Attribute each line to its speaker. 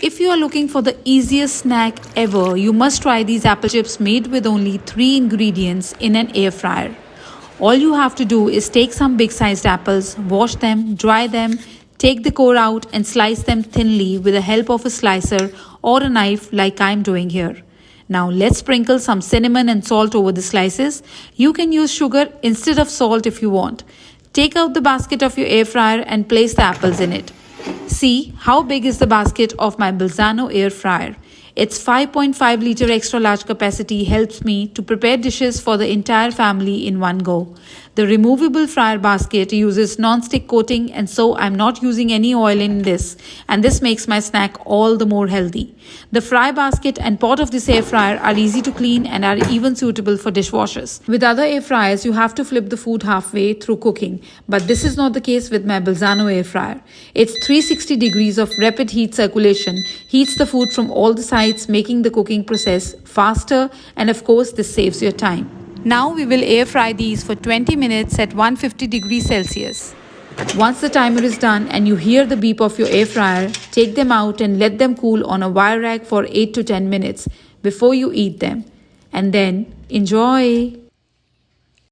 Speaker 1: If you are looking for the easiest snack ever, you must try these apple chips made with only 3 ingredients in an air fryer. All you have to do is take some big sized apples, wash them, dry them, take the core out and slice them thinly with the help of a slicer or a knife like I'm doing here. Now let's sprinkle some cinnamon and salt over the slices. You can use sugar instead of salt if you want. Take out the basket of your air fryer and place the apples in it. See how big is the basket of my balzano air fryer. Its 5.5 liter extra large capacity helps me to prepare dishes for the entire family in one go. The removable fryer basket uses non-stick coating and so I'm not using any oil in this, and this makes my snack all the more healthy. The fry basket and pot of this air fryer are easy to clean and are even suitable for dishwashers. With other air fryers, you have to flip the food halfway through cooking, but this is not the case with my balzano air fryer. Its 360 degrees of rapid heat circulation heats the food from all the sides, making the cooking process faster, and of course this saves your time. Now we will air fry these for 20 minutes at 150 degrees Celsius. Once the timer is done and you hear the beep of your air fryer, take them out and let them cool on a wire rack for 8 to 10 minutes before you eat them. And then enjoy!